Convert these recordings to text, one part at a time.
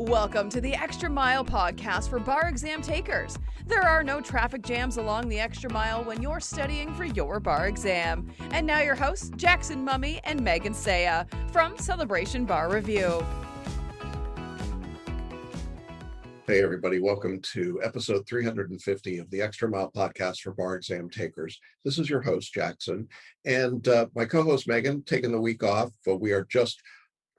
Welcome to the Extra Mile podcast for bar exam takers. There are no traffic jams along the extra mile when you're studying for your bar exam. And now your hosts, Jackson Mumey and Megan Saya from Celebration Bar Review. Hey everybody, welcome to episode 350 of the Extra Mile podcast for bar exam takers. This is your host, Jackson, and my co-host, Megan, taking the week off, but we are just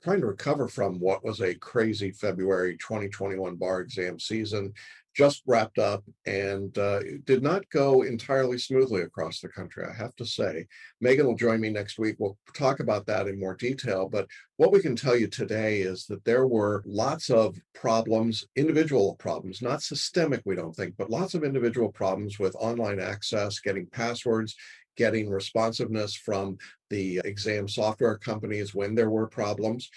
trying to recover from what was a crazy February 2021 bar exam season. Just wrapped up and it did not go entirely smoothly across the country, I have to say. Megan will join me next week. We'll talk about that in more detail, but what we can tell you today is that there were lots of problems, individual problems, not systemic, we don't think, but lots of individual problems with online access, getting passwords, getting responsiveness from the exam software companies when there were problems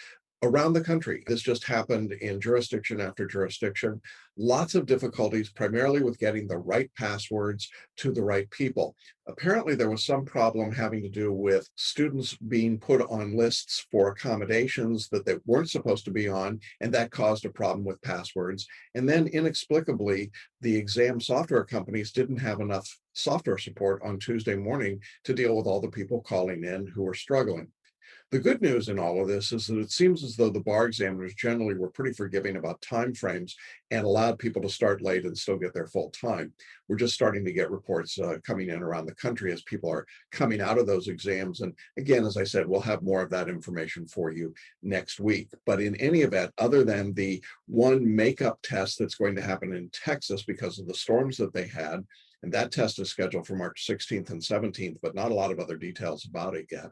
around the country. This just happened in jurisdiction after jurisdiction. Lots of difficulties, primarily with getting the right passwords to the right people. Apparently, there was some problem having to do with students being put on lists for accommodations that they weren't supposed to be on, and that caused a problem with passwords. And then inexplicably, the exam software companies didn't have enough software support on Tuesday morning to deal with all the people calling in who were struggling. The good news in all of this is that it seems as though the bar examiners generally were pretty forgiving about timeframes and allowed people to start late and still get their full time. We're just starting to get reports coming in around the country as people are coming out of those exams. And again, as I said, we'll have more of that information for you next week. But in any event, other than the one makeup test that's going to happen in Texas because of the storms that they had, and that test is scheduled for March 16th and 17th, but not a lot of other details about it yet.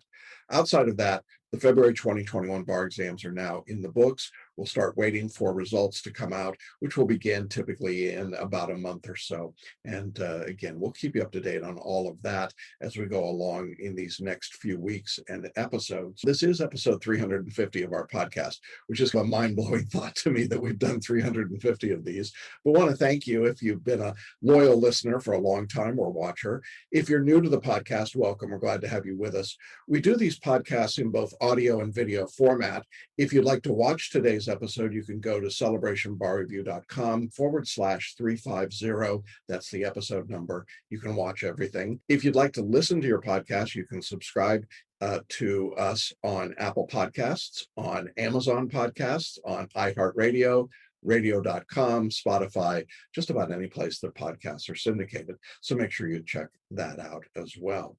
Outside of that, the February 2021 bar exams are now in the books. We'll start waiting for results to come out, which will begin typically in about a month or so. And again, we'll keep you up to date on all of that as we go along in these next few weeks and episodes. This is episode 350 of our podcast, which is a mind-blowing thought to me that we've done 350 of these. But want to thank you if you've been a loyal listener for a long time or watcher. If you're new to the podcast, welcome. We're glad to have you with us. We do these podcasts in both audio and video format. If you'd like to watch today's episode, you can go to celebrationbarreview.com/350. That's the episode number. You can watch everything. If you'd like to listen to your podcast, you can subscribe to us on Apple Podcasts, on Amazon Podcasts, on iHeartRadio, radio.com, Spotify, just about any place that podcasts are syndicated. So make sure you check that out as well.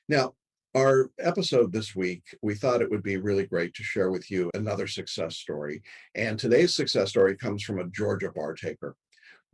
Now, our episode this week, we thought it would be really great to share with you another success story. And today's success story comes from a Georgia bar taker.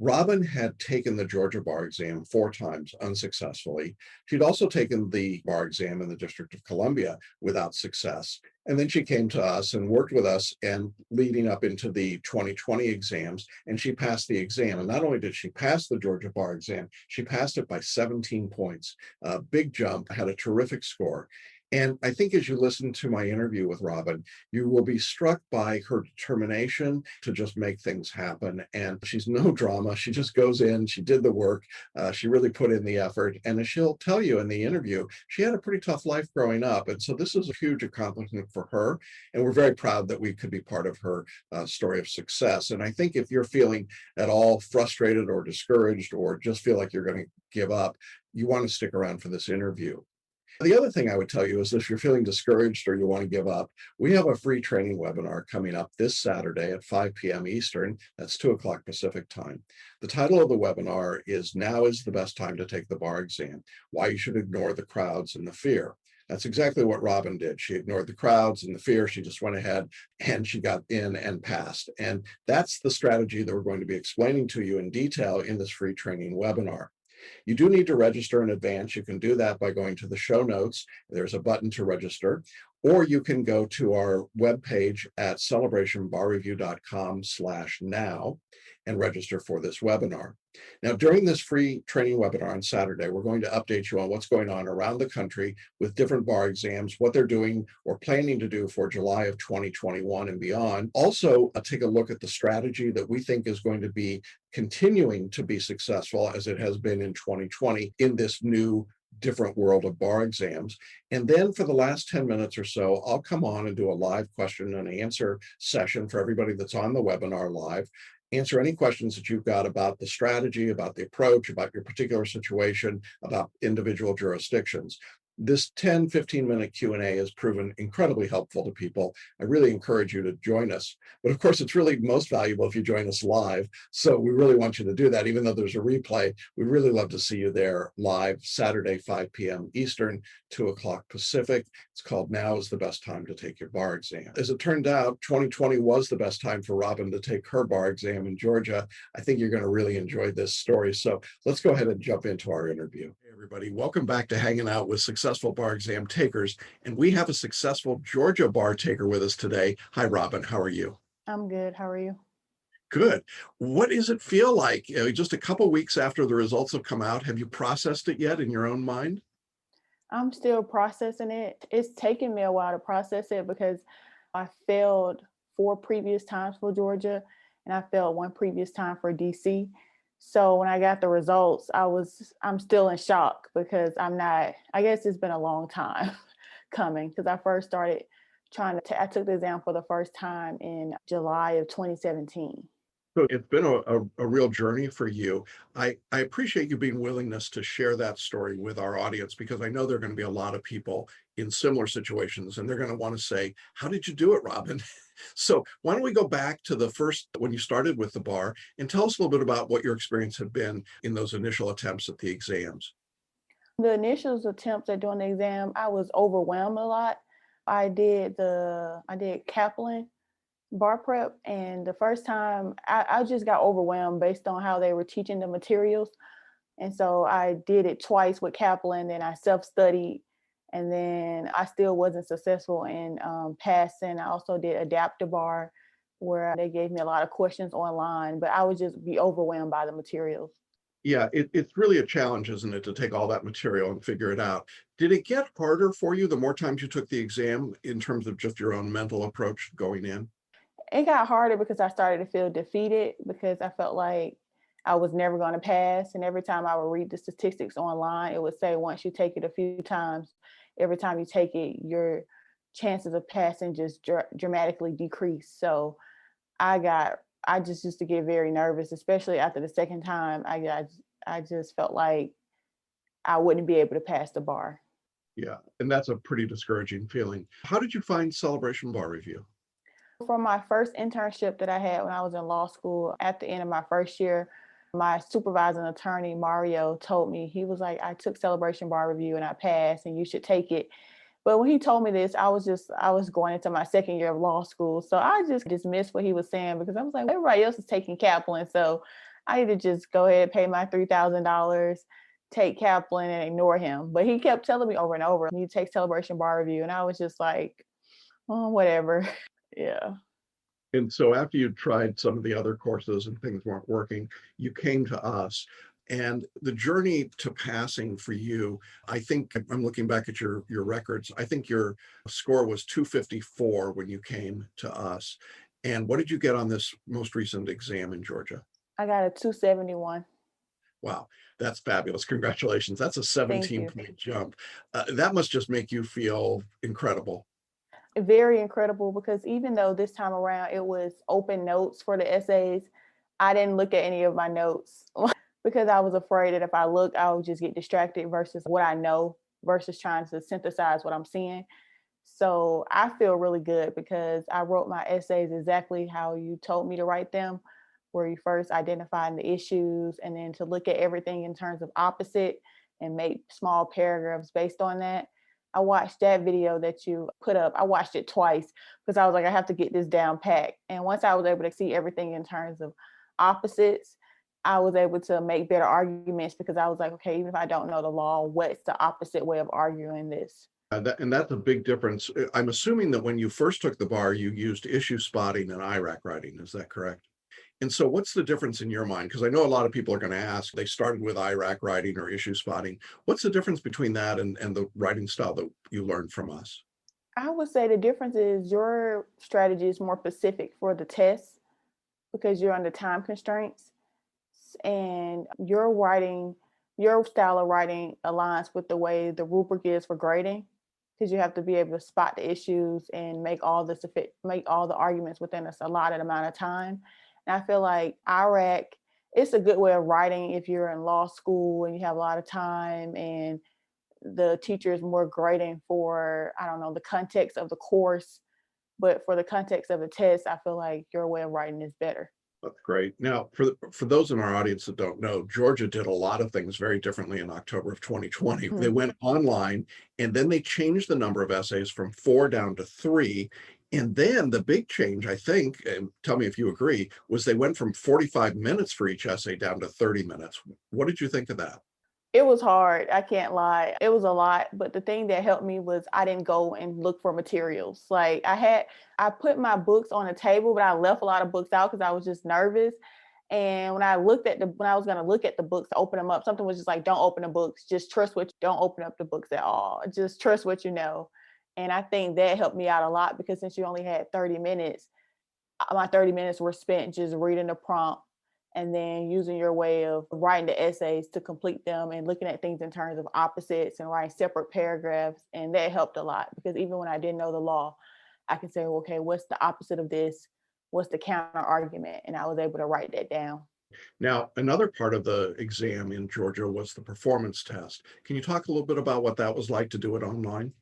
Robin had taken the Georgia bar exam 4 times unsuccessfully. She'd also taken the bar exam in the District of Columbia without success. And then she came to us and worked with us and leading up into the 2020 exams, and she passed the exam. And not only did she pass the Georgia bar exam, she passed it by 17 points. A big jump, had a terrific score. And I think as you listen to my interview with Robin, you will be struck by her determination to just make things happen. And she's no drama. She just goes in, she did the work, she really put in the effort. And as she'll tell you in the interview, she had a pretty tough life growing up. And so this is a huge accomplishment for her. And we're very proud that we could be part of her story of success. And I think if you're feeling at all frustrated or discouraged or just feel like you're going to give up, you want to stick around for this interview. The other thing I would tell you is if you're feeling discouraged or you want to give up, we have a free training webinar coming up this Saturday at 5 p.m. Eastern. That's 2 o'clock Pacific time. The title of the webinar is Now is the Best Time to Take the Bar Exam, Why You Should Ignore the Crowds and the Fear. That's exactly what Robin did. She ignored the crowds and the fear. She just went ahead and she got in and passed. And that's the strategy that we're going to be explaining to you in detail in this free training webinar. You do need to register in advance. You can do that by going to the show notes. There's a button to register, or you can go to our webpage at celebrationbarreview.com/now and register for this webinar. Now, during this free training webinar on Saturday, we're going to update you on what's going on around the country with different bar exams, what they're doing or planning to do for July of 2021 and beyond. Also, take a look at the strategy that we think is going to be continuing to be successful as it has been in 2020 in this new different world of bar exams. And then for the last 10 minutes or so, I'll come on and do a live question and answer session for everybody that's on the webinar live. Answer any questions that you've got about the strategy, about the approach, about your particular situation, about individual jurisdictions. This 10, 15-minute Q&A has proven incredibly helpful to people. I really encourage you to join us. But of course, it's really most valuable if you join us live. So we really want you to do that. Even though there's a replay, we really love to see you there live Saturday, 5 p.m. Eastern, 2 o'clock Pacific. It's called Now is the Best Time to Take Your Bar Exam. As it turned out, 2020 was the best time for Robin to take her bar exam in Georgia. I think you're going to really enjoy this story. So let's go ahead and jump into our interview. Hey, everybody, welcome back to Hanging Out with Successful Bar Exam Takers. And we have a successful Georgia bar taker with us today. Hi, Robin. How are you? I'm good. How are you? Good. What does it feel like? Just a couple weeks after the results have come out, have you processed it yet in your own mind? I'm still processing it. It's taken me a while to process it because I failed 4 previous times for Georgia and I failed 1 previous time for DC. So when I got the results, I'm still in shock because I guess it's been a long time coming because I first started I took the exam for the first time in July of 2017. So it's been a real journey for you. I appreciate you being willingness to share that story with our audience because I know there are going to be a lot of people in similar situations and they're going to want to say, how did you do it, Robin? So why don't we go back to the first, when you started with the bar, and tell us a little bit about what your experience had been in those initial attempts at the exams. The initial attempts at doing the exam, I was overwhelmed a lot. I did Kaplan bar prep, and the first time I just got overwhelmed based on how they were teaching the materials. And so I did it twice with Kaplan, then I self-studied, and then I still wasn't successful in passing. I also did adaptive bar where they gave me a lot of questions online, but I would just be overwhelmed by the materials. Yeah, it's really a challenge, isn't it, to take all that material and figure it out. Did it get harder for you the more times you took the exam in terms of just your own mental approach going in? It got harder because I started to feel defeated because I felt like I was never going to pass. And every time I would read the statistics online, it would say once you take it a few times, every time you take it, your chances of passing just dramatically decrease. So I just used to get very nervous, especially after the second time. I just felt like I wouldn't be able to pass the bar. Yeah, and that's a pretty discouraging feeling. How did you find Celebration Bar Review? From my first internship that I had when I was in law school, at the end of my first year, my supervising attorney, Mario, told me, he was like, I took Celebration Bar Review and I passed and you should take it. But when he told me this, I was going into my second year of law school. So I just dismissed what he was saying because I was like, everybody else is taking Kaplan. So I need to just go ahead and pay my $3,000, take Kaplan and ignore him. But he kept telling me over and over, you take Celebration Bar Review. And I was just like, oh, whatever. Yeah. And so after you tried some of the other courses and things weren't working, you came to us. And the journey to passing for you, I think I'm looking back at your records. I think your score was 254 when you came to us. And what did you get on this most recent exam in Georgia? I got a 271. Wow, that's fabulous. Congratulations. That's a 17-point jump. That must just make you feel incredible. Very incredible, because even though this time around it was open notes for the essays, I didn't look at any of my notes because I was afraid that if I looked, I would just get distracted versus what I know versus trying to synthesize what I'm seeing. So I feel really good because I wrote my essays exactly how you told me to write them, where you first identifying the issues and then to look at everything in terms of opposite and make small paragraphs based on that. I watched that video that you put up. I watched it twice because I was like, I have to get this down packed. And once I was able to see everything in terms of opposites, I was able to make better arguments because I was like, okay, even if I don't know the law, what's the opposite way of arguing this? And that's a big difference. I'm assuming that when you first took the bar, you used issue spotting and IRAC writing. Is that correct? And so what's the difference in your mind? Because I know a lot of people are going to ask, they started with IRAC writing or issue spotting. What's the difference between that and the writing style that you learned from us? I would say the difference is your strategy is more specific for the test because you're under time constraints, and your writing your style of writing aligns with the way the rubric is for grading, because you have to be able to spot the issues and make all the arguments within a allotted amount of time. And I feel like IRAC, it's a good way of writing if you're in law school and you have a lot of time and the teacher is more grading for, I don't know, the context of the course. But for the context of the test, I feel like your way of writing is better. That's great. Now, for those in our audience that don't know, Georgia did a lot of things very differently in October of 2020. They went online, and then they changed the number of essays from 4 down to 3. And then the big change, I think, and tell me if you agree, was they went from 45 minutes for each essay down to 30 minutes. What did you think of that? It was hard. I can't lie. It was a lot. But the thing that helped me was I didn't go and look for materials. Like I put my books on a table, but I left a lot of books out because I was just nervous. And when I was going to look at the books, open them up, something was just like, don't open the books. Just don't open up the books at all. Just trust what you know. And I think that helped me out a lot, because since you only had 30 minutes, my 30 minutes were spent just reading the prompt and then using your way of writing the essays to complete them and looking at things in terms of opposites and writing separate paragraphs. And that helped a lot, because even when I didn't know the law, I could say, okay, what's the opposite of this? What's the counter argument? And I was able to write that down. Now, another part of the exam in Georgia was the performance test. Can you talk a little bit about what that was like to do it online?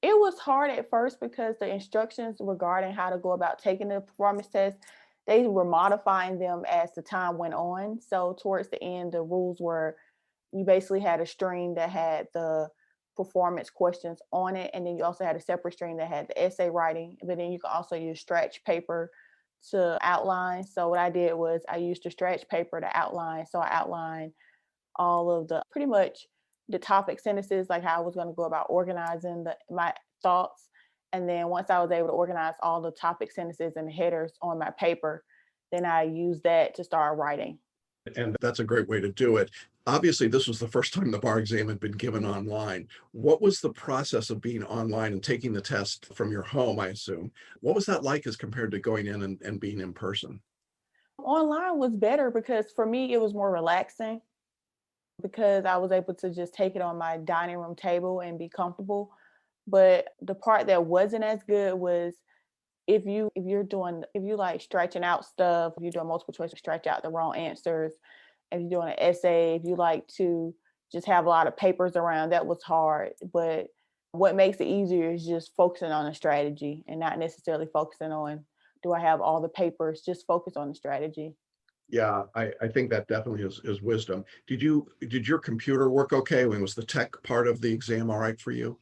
It was hard at first because the instructions regarding how to go about taking the performance test, they were modifying them as the time went on. So towards the end, the rules were, you basically had a string that had the performance questions on it. And then you also had a separate string that had the essay writing. But then you could also use stretch paper to outline. So what I did was I used the stretch paper to outline. So I outlined all of the pretty much the topic sentences, like how I was going to go about organizing my thoughts. And then once I was able to organize all the topic sentences and headers on my paper, then I used that to start writing. And that's a great way to do it. Obviously, this was the first time the bar exam had been given online. What was the process of being online and taking the test from your home, I assume? What was that like as compared to going in and being in person? Online was better because for me, it was more relaxing, because I was able to just take it on my dining room table and be comfortable. But the part that wasn't as good was if you like stretching out stuff, if you're doing multiple choice to stretch out the wrong answers, if you're doing an essay, if you like to just have a lot of papers around, that was hard. But what makes it easier is just focusing on a strategy and not necessarily focusing on, do I have all the papers? Just focus on the strategy. Yeah, I think that definitely is wisdom. Did your computer work okay? When was the tech part of the exam all right for you?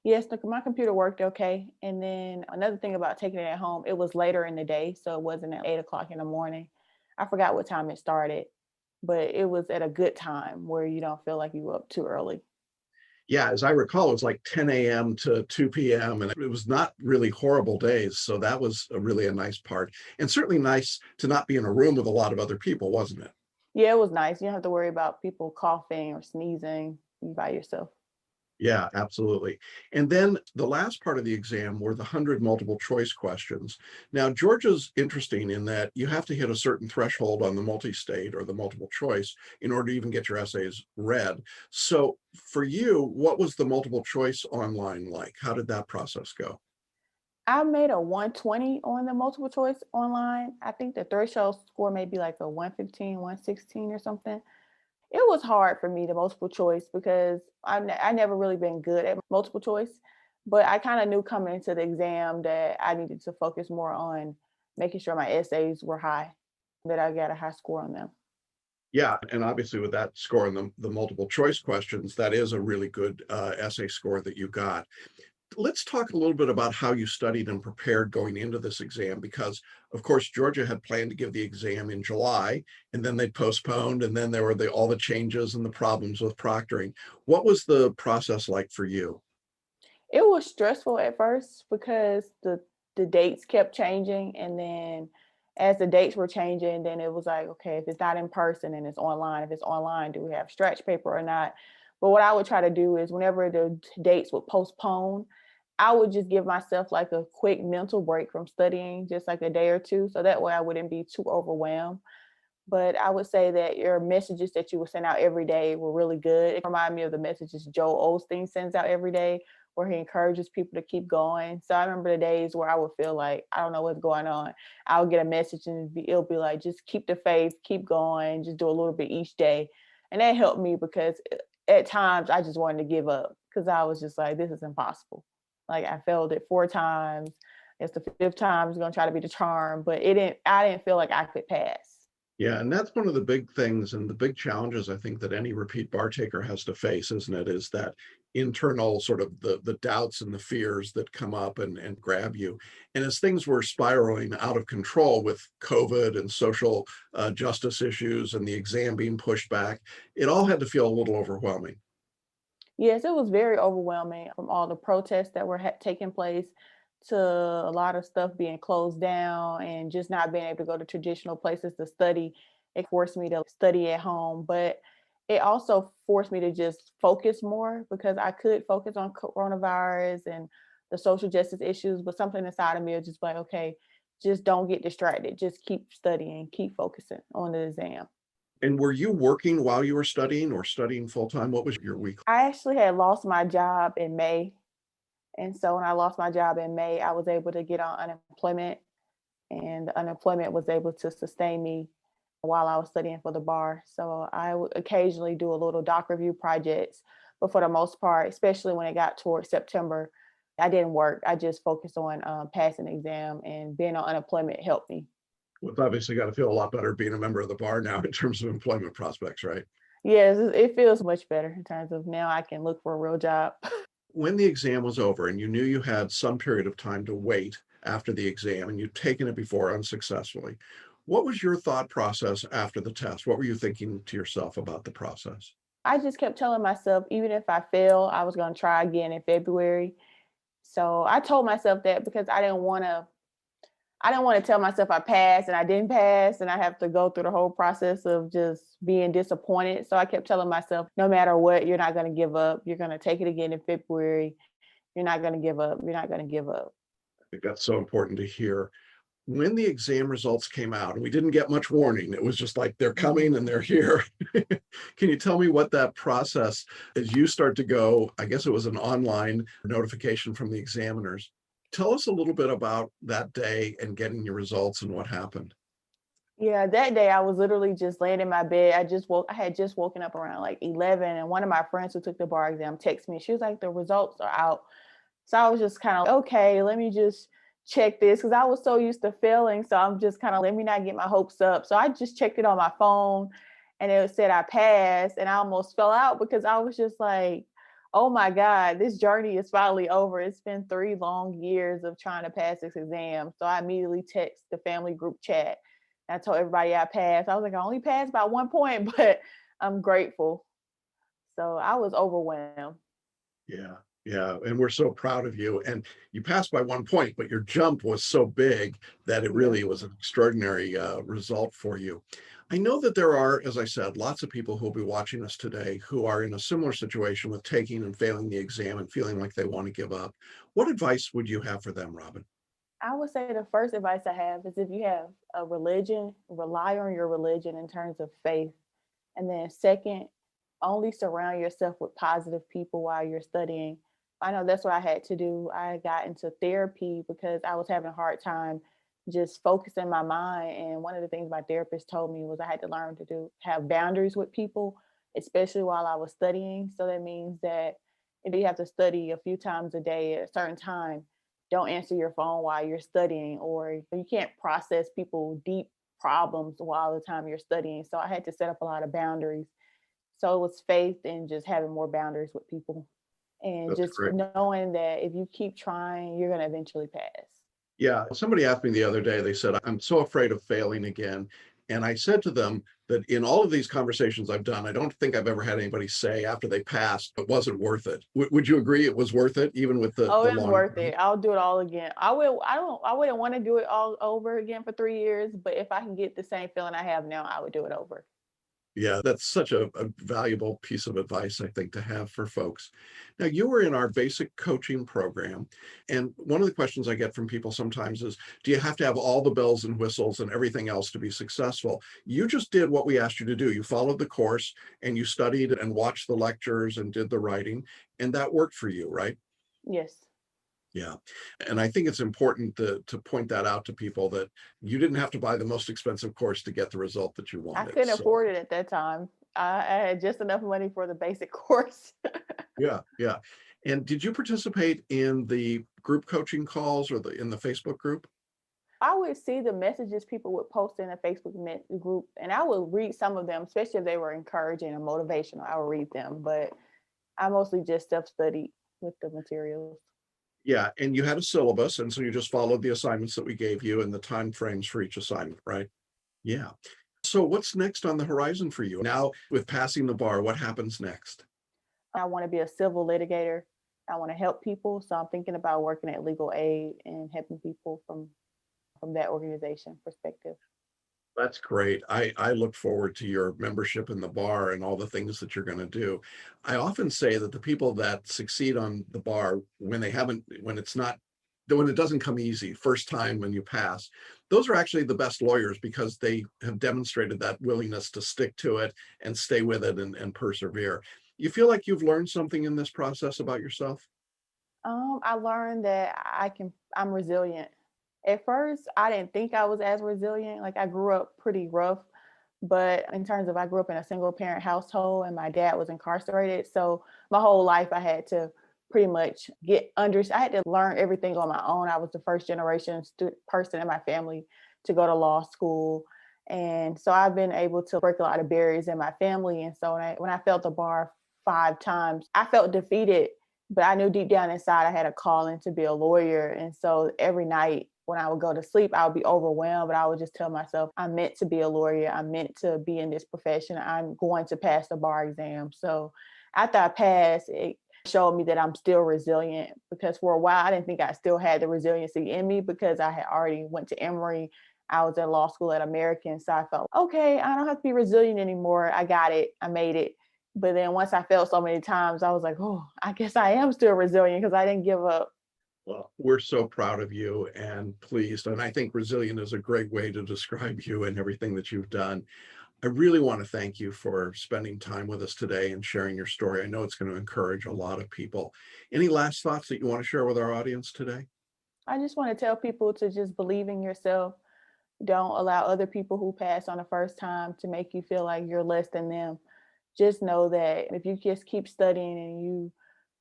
Yes, my computer worked okay. And then another thing about taking it at home, it was later in the day. So it wasn't at 8 o'clock in the morning. I forgot what time it started, but it was at a good time where you don't feel like you were up too early. Yeah, as I recall, it was like 10 a.m. to 2 p.m. and it was not really horrible days. So that was really a nice part. And certainly nice to not be in a room with a lot of other people, wasn't it? Yeah, it was nice. You don't have to worry about people coughing or sneezing. You by yourself. Yeah, absolutely. And then the last part of the exam were the 100 multiple choice questions. Now, Georgia's interesting in that you have to hit a certain threshold on the multi-state or the multiple choice in order to even get your essays read. So for you, what was the multiple choice online like? How did that process go? I made a 120 on the multiple choice online. I think the threshold score may be like a 115, 116 or something. It was hard for me, the multiple choice, because I never really been good at multiple choice, but I kind of knew coming into the exam that I needed to focus more on making sure my essays were high, that I got a high score on them. Yeah, and obviously with that score in the multiple choice questions, that is a really good essay score that you got. Let's talk a little bit about how you studied and prepared going into this exam, because of course Georgia had planned to give the exam in July and then they postponed, and then there were all the changes and the problems with proctoring. What was the process like for you? It was stressful at first because the dates kept changing, and then as the dates were changing, then it was like, okay, if it's not in person and it's online, if it's online, do we have stretch paper or not? But what I would try to do is whenever the dates would postpone, I would just give myself like a quick mental break from studying, just like a day or two. So that way I wouldn't be too overwhelmed. But I would say that your messages that you would send out every day were really good. It reminded me of the messages Joel Osteen sends out every day, where he encourages people to keep going. So I remember the days where I would feel like, I don't know what's going on. I would get a message and it'll be like, just keep the faith, keep going, just do a little bit each day. And that helped me because at times I just wanted to give up because I was just like, this is impossible. Like I failed it 4 times. It's the 5th time is going to try to be the charm, but I didn't feel like I could pass. Yeah, and that's one of the big things and the big challenges I think that any repeat bar taker has to face, isn't it? Is that internal sort of the doubts and the fears that come up and grab you. And as things were spiraling out of control with COVID and social justice issues and the exam being pushed back, it all had to feel a little overwhelming. Yes, it was very overwhelming from all the protests that were taking place to a lot of stuff being closed down and just not being able to go to traditional places to study. It forced me to study at home, but it also forced me to just focus more because I could focus on coronavirus and the social justice issues, but something inside of me was just like, okay, just don't get distracted. Just keep studying, keep focusing on the exam. And were you working while you were studying or studying full time? What was your week? I actually had lost my job in May. And so when I lost my job in May, I was able to get on unemployment, and the unemployment was able to sustain me while I was studying for the bar. So I would occasionally do a little doc review projects, but for the most part, especially when it got towards September, I didn't work. I just focused on passing the exam, and being on unemployment helped me. Well, it's obviously got to feel a lot better being a member of the bar now in terms of employment prospects, right? Yes, it feels much better in terms of now I can look for a real job. When the exam was over and you knew you had some period of time to wait after the exam and you'd taken it before unsuccessfully, what was your thought process after the test? What were you thinking to yourself about the process? I just kept telling myself, even if I fail, I was going to try again in February. So I told myself that because I didn't want to tell myself I passed and I didn't pass and I have to go through the whole process of just being disappointed. So I kept telling myself, no matter what, you're not going to give up. You're going to take it again in February. You're not going to give up. You're not going to give up. I think that's so important to hear. When the exam results came out, and we didn't get much warning, it was just like they're coming and they're here. Can you tell me what that process, as you start to go, I guess it was an online notification from the examiners. Tell us a little bit about that day and getting your results and what happened. Yeah, that day I was literally just laying in my bed. I had just woken up around like 11, and one of my friends who took the bar exam texted me. She was like, the results are out. So I was just kind of, okay, let me just check this because I was so used to failing. So I'm just kind of, let me not get my hopes up. So I just checked it on my phone and it said I passed, and I almost fell out because I was just like, oh my God, this journey is finally over. It's been 3 long years of trying to pass this exam. So I immediately text the family group chat. I told everybody I passed. I was like, I only passed by 1 point, but I'm grateful. So I was overwhelmed. Yeah. Yeah. And we're so proud of you. And you passed by 1 point, but your jump was so big that it really was an extraordinary result for you. I know that there are, as I said, lots of people who will be watching us today who are in a similar situation with taking and failing the exam and feeling like they want to give up. What advice would you have for them, Robin? I would say the first advice I have is if you have a religion, rely on your religion in terms of faith. And then second, only surround yourself with positive people while you're studying. I know that's what I had to do. I got into therapy because I was having a hard time just focusing my mind. And one of the things my therapist told me was I had to learn to have boundaries with people, especially while I was studying. So that means that if you have to study a few times a day at a certain time, don't answer your phone while you're studying, or you can't process people deep problems while the time you're studying. So I had to set up a lot of boundaries. So it was faith and just having more boundaries with people, and That's just great. knowing that if you keep trying, you're going to eventually pass. Yeah, somebody asked me the other day, they said, I'm so afraid of failing again. And I said to them that in all of these conversations I've done, I don't think I've ever had anybody say after they passed, it wasn't worth it. Would you agree it was worth it, even with the It was long worth it. I'll do it all again. I wouldn't want to do it all over again for 3 years, but if I can get the same feeling I have now, I would do it over. Yeah, that's such a valuable piece of advice, I think, to have for folks. Now, you were in our basic coaching program, and one of the questions I get from people sometimes is, do you have to have all the bells and whistles and everything else to be successful? You just did what we asked you to do. You followed the course and you studied and watched the lectures and did the writing, and that worked for you, right? Yes. Yeah. And I think it's important to point that out to people that you didn't have to buy the most expensive course to get the result that you I wanted. couldn't So afford it at that time. I had just enough money for the basic course. yeah, yeah. And did you participate in the group coaching calls or in the Facebook group? I would see the messages people would post in a Facebook group, and I would read some of them, especially if they were encouraging or motivational. I would read them, but I mostly just self-studied with the materials. Yeah, and you had a syllabus, and so you just followed the assignments that we gave you and the time frames for each assignment, right? Yeah. So what's next on the horizon for you? Now, with passing the bar, what happens next? I want to be a civil litigator. I want to help people, so I'm thinking about working at legal aid and helping people from that organization perspective. That's great. I look forward to your membership in the bar and all the things that you're going to do. I often say that the people that succeed on the bar, when it doesn't come easy, first time when you pass, those are actually the best lawyers because they have demonstrated that willingness to stick to it and stay with it and persevere. You feel like you've learned something in this process about yourself? I learned that I'm resilient. At first, I didn't think I was as resilient. Like I grew up pretty rough, but in terms of I grew up in a single parent household and my dad was incarcerated. So my whole life I had to pretty much I had to learn everything on my own. I was the first generation person in my family to go to law school. And so I've been able to break a lot of barriers in my family. And so when I felt the bar 5 times, I felt defeated, but I knew deep down inside I had a calling to be a lawyer. And so every night when I would go to sleep, I would be overwhelmed, but I would just tell myself, I'm meant to be a lawyer. I'm meant to be in this profession. I'm going to pass the bar exam. So after I passed, it showed me that I'm still resilient, because for a while I didn't think I still had the resiliency in me because I had already went to Emory. I was in law school at American. So I felt, okay, I don't have to be resilient anymore. I got it. I made it. But then once I failed so many times, I was like, oh, I guess I am still resilient because I didn't give up. Well, we're so proud of you and pleased. And I think resilient is a great way to describe you and everything that you've done. I really want to thank you for spending time with us today and sharing your story. I know it's going to encourage a lot of people. Any last thoughts that you want to share with our audience today? I just want to tell people to just believe in yourself. Don't allow other people who pass on the first time to make you feel like you're less than them. Just know that if you just keep studying and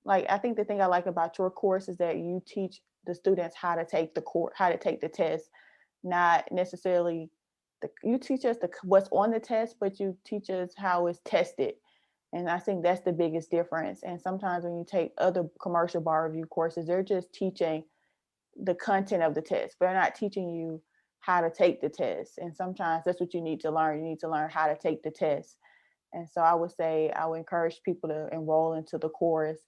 I think the thing I like about your course is that you teach the students how to take how to take the test, not necessarily you teach us what's on the test, but you teach us how it's tested. And I think that's the biggest difference. And sometimes when you take other commercial bar review courses, they're just teaching the content of the test, but they're not teaching you how to take the test. And sometimes that's what you need to learn. You need to learn how to take the test. And so I would encourage people to enroll into the course.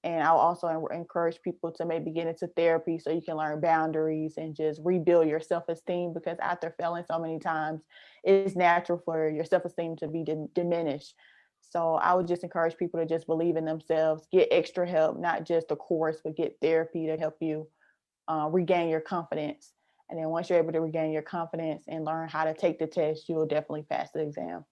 And I'll also encourage people to maybe get into therapy so you can learn boundaries and just rebuild your self-esteem, because after failing so many times, it's natural for your self-esteem to be diminished. So I would just encourage people to just believe in themselves, get extra help, not just a course, but get therapy to help you regain your confidence. And then once you're able to regain your confidence and learn how to take the test, you'll definitely pass the exam.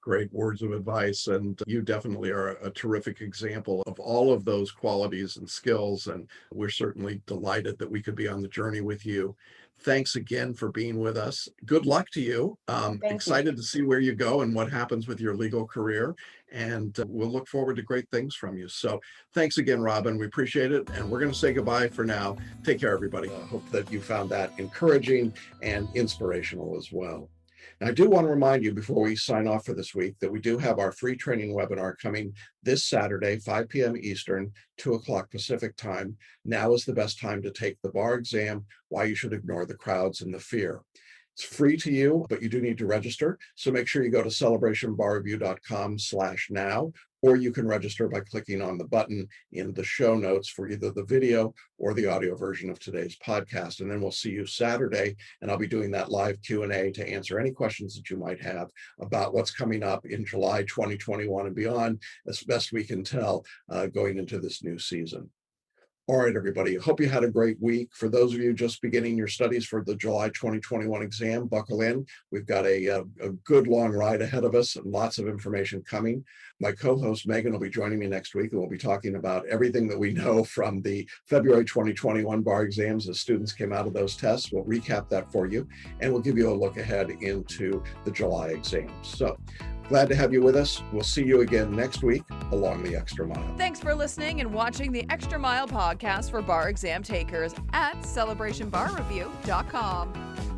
Great words of advice. And you definitely are a terrific example of all of those qualities and skills. And we're certainly delighted that we could be on the journey with you. Thanks again for being with us. Good luck to you. Thank you. Excited to see where you go and what happens with your legal career. And we'll look forward to great things from you. So thanks again, Robin. We appreciate it. And we're going to say goodbye for now. Take care, everybody. I hope that you found that encouraging and inspirational as well. And I do want to remind you before we sign off for this week that we do have our free training webinar coming this Saturday, 5 p.m. Eastern, 2 o'clock Pacific time. Now is the best time to take the bar exam, why you should ignore the crowds and the fear. It's free to you, but you do need to register. So make sure you go to celebrationbarreview.com/now or you can register by clicking on the button in the show notes for either the video or the audio version of today's podcast. And then we'll see you Saturday, and I'll be doing that live Q&A to answer any questions that you might have about what's coming up in July 2021 and beyond, as best we can tell, going into this new season. All right, everybody, hope you had a great week. For those of you just beginning your studies for the July 2021 exam, buckle in. We've got a good long ride ahead of us and lots of information coming. My co-host Megan will be joining me next week, and we'll be talking about everything that we know from the February 2021 bar exams as students came out of those tests. We'll recap that for you, and we'll give you a look ahead into the July exams. So glad to have you with us. We'll see you again next week along the Extra Mile. Thanks for listening and watching the Extra Mile podcast for bar exam takers at celebrationbarreview.com.